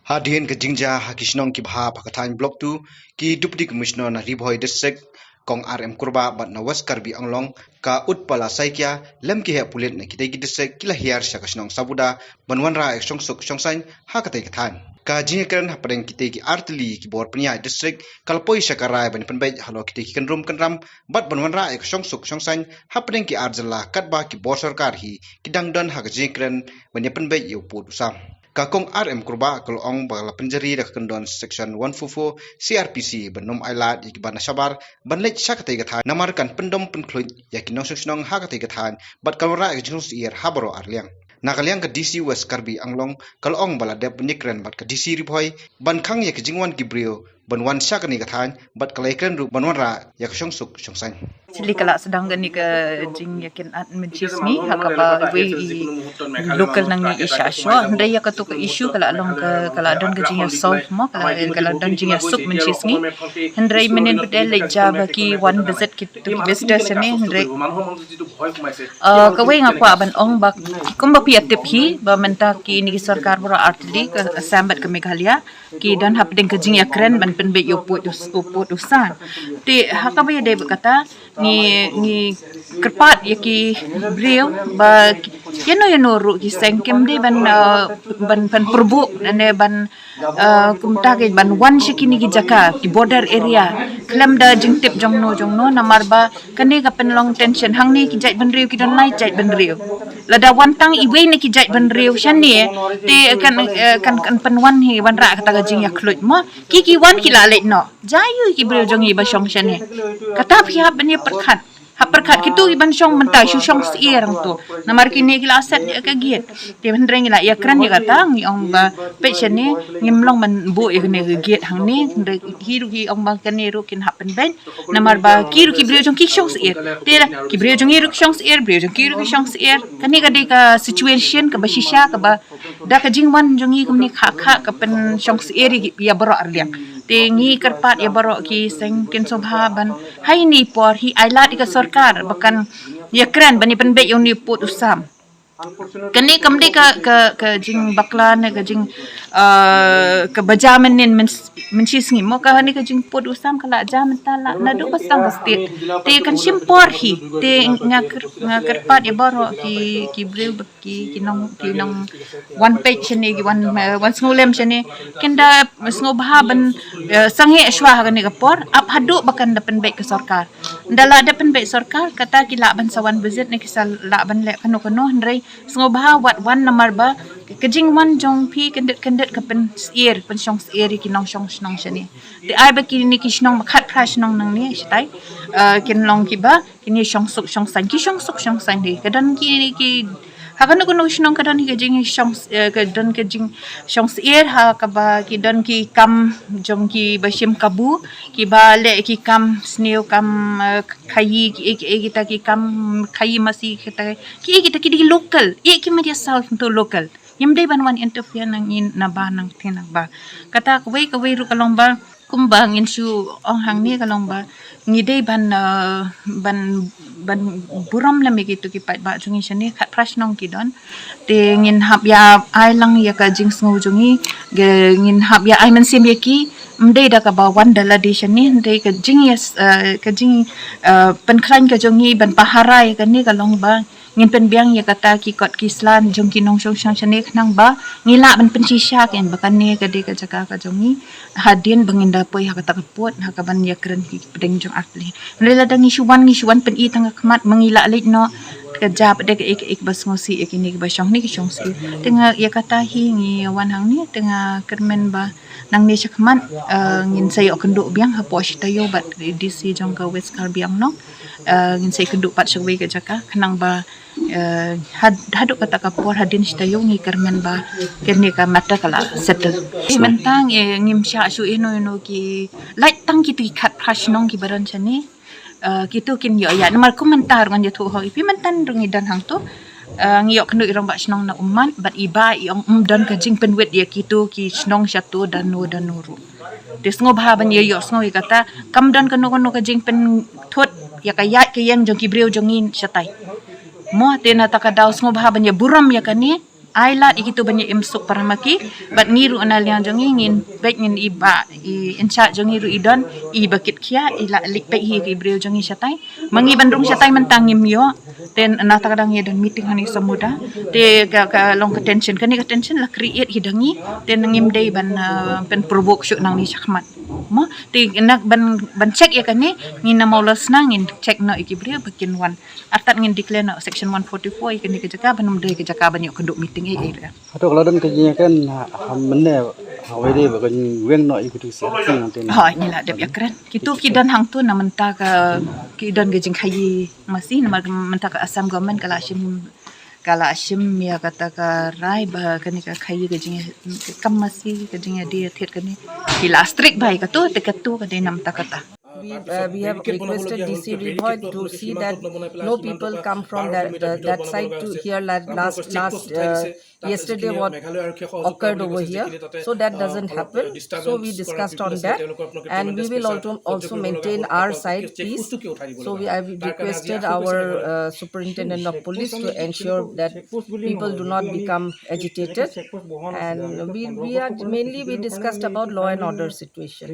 Hadian ke jingja hakisnong ki bha pakathan blok tu ki deputy commissioner na Bhoi district kong RM kurba bat na West Karbi Anglong ka utpala saikya lem ki he pulit na kitai ki district kila hiar sakasnong sabuda banwan ra ek song suk song sain ha katai kathan ka jingïakynad hapadeng kitai ki artli ki bor pnia district kalpoi sakarai ban penbai halo kitai ki kanram bat banwan ra ek song suk song sain hapadeng ki arjala katba ki bor sarkar hi kidang don ha jingïakynad ban penbai yo put usam Kakong RM kurba kalong bala penjari dak kendon section 144 CRPC benom ailat ikban sabar banlek sakatai gathan namarkan pendom penkluj yakinong seksnong hakatai gathan bat kalora ejnus ier habaro arliang nakaliang ke DC West Karbi Anglong kalong bala dep nikren bat ke DC Bhoi ban khang yak jingwan gibrio banwan sakani gathan bat kalaikren ru banwara yak songsuk songsan Sili kala sedang gani ke jingïakynad mencis ni hakaba we local nang ni isya aswa ndai ya katu ke isu kala long ke kala don ke jingïak solve mo kala don jingïak suk mencis ni ndai menen bedel le java ki one visit ki to visitor sini ndai ke we ngakwa ban ong bak kumba pi atip hi ba menta ki ni sarkar bora artli ke sambat ke Meghalaya ki dan hapdeng ke jingïakynad ban penbe yo put usan ti hakaba ya de kata ni kerpat yaki beliau ba yano ru ki sengkem de ban perbuk ane ban kumta ke ban wan shikini ki jaka di border area klam da jingtip jongno namar ba kane ka pen long tension hang ni ki jait ban riu ki don nai jait ban riu lada wan tang iwe ni ki jait ban riu shan ni te kan pen wan hi wan ra kata jingyak khlut mo ki wan ki la le no jayu ki beliau jongi ba shong shan ni kata pihak ban perkat haperkat kitu iban syong mentai syong sierang tu namar kini gila aset dia kagiat dia hendreng gila ya kran ya kata ngi ong ba patient ni ngimlong man bu ya kene kagiat hang ni hiru ki ong ba kene ru kin happen ben namar ba kiru ki brio jong ki syong sier dia ki brio jong hiru syong sier brio jong kiru ki syong sier kani ka de ka situation ka ba shisha ka ba da ka jingwan jong hi kumni kha ka pen syong sier ya baro arliang tingi kerpat ya baro ki seng kin sobha ban hai ni por hi ailat ka sarkar bahkan ya keren bani penbe yung ni put usam kani kamde ka jing baklan ka jing ka bajaman nin mencis ngi mo ka ni ka jing put usam kala jam tala na do pasang bastit te kan simpor hi te nga kerpat ya baro ki breu ki nong one page ni ki one ngolem sini kenda ngobha ban sanghe ashwa ka ni ka por ap hadu bakan da penbe ka sarkar ndala da penbe sarkar kata kila ban sawan visit ni kisal la ban le kano ndrei ngobha wat wan namar ba kejing wan jong pi kendet ka pen sier pen syong sier ki nong syong snong sini de ai ba ki ni ki snong khat prash nong nang ni sitai kin long ki ba kini syong suk syong san di kadan ki hakan ko no snong kadan ki jing syong kadan ke jing syong sier ha ka ba ki dan ki kam jong ki ba shim kabu ki ba le ki kam sneu kam khayi kita ki kam khayi masih kita ki local ki media south to local yamde ban wan interfere nang in na ba nang tinang ba kata kawai ru kalong ba kumbang insu ong hang ni kalong ba ngide ban buram la megitu ki pat ba jungi shani khat prashnong ki don te ngin hab ya ai lang ya ka jing sngo jungi ngin hab ya ai man sim ye ki mde da ka ba wan dala di shani de ka jing yes ka jing pen klan ka jungi ban pahara ya ka ni kalong ba ngin pen biang ya kata ki kot kislan jong ki nong shong shani nang ba ngila ban pencisha ken bakan ne ka de ka jaka ka jongi hadin banginda poi ha kata kapot ha ka ban ya kren ki pedeng jong atli nela dang isuwan pen i tang khmat mangila leit no ka jap de ek bas ngosi ek ni ba shong ni ki shong si tenga ya kata hi ngi wan hang ni tenga kermen ba nang ni khmat ngin sayo kenduk biang ha po tayo bat DC jong ka West Karbi no ngin say kenduk pat shwe ka jaka kanang ba haduk kata kapor hadin tayo ngi kermen ba kerni ka mata kala settle mentang ngim sha su ino ki light tang ki khat prash nong ki baran chani kitu kin yo ya namar komentar ngan tu ho ipi mentan rungi dan hang tu ngiyok kenu irong ba snong na umat bat iba yung dan ka jing penwet ya kitu ki snong syatu dan nuru des ngo ba ban yo sngo kata kam dan kenu ka jing pen thot ya kayat ke yang jong ki breu jongin syatai mo tena takadaw ngo ba ban ya buram ya kani Ailat ikitu banyak imsuk paramaki, but niru anal yang jongingin, baik ngin iba, inca jongiru idon, bakit kia, ila likpek hi ibril jongi syatai, mangi bandung syatai mentangim yo, then nata kadang ya dan meeting hani semuda, de ka long attention, kani attention lah create hidangi, then ngim day ban provoke syuk nang ni khmat. Mo, ti nak ban check ya kani, ngin mau los nangin check no ikibril bakin one. Artat ngin declare no section 144 ikani kejaka banum day kejaka banyak kenduk meeting area. Atau kalau dan kebanyakan mana awal dia bukan weng nak ikut usia nanti. Inilah dia keren. Kitu kidan hang tu nak mentah ke kidan gejing kayi masih nak mentah ke asam government kalau asyim ya kata ke rai bah kani ke kayi gejing kam masih gejing dia thiet kani. Kila strict baik tu tekatu kani nak mentah kata. We have requested DC Bhoi to see that no people come from that side to here. Yesterday what occurred over here, so that doesn't happen. So we discussed on that, and we will also maintain our side peace. So we have requested our superintendent of police to ensure that people do not become agitated, and we discussed about law and order situation.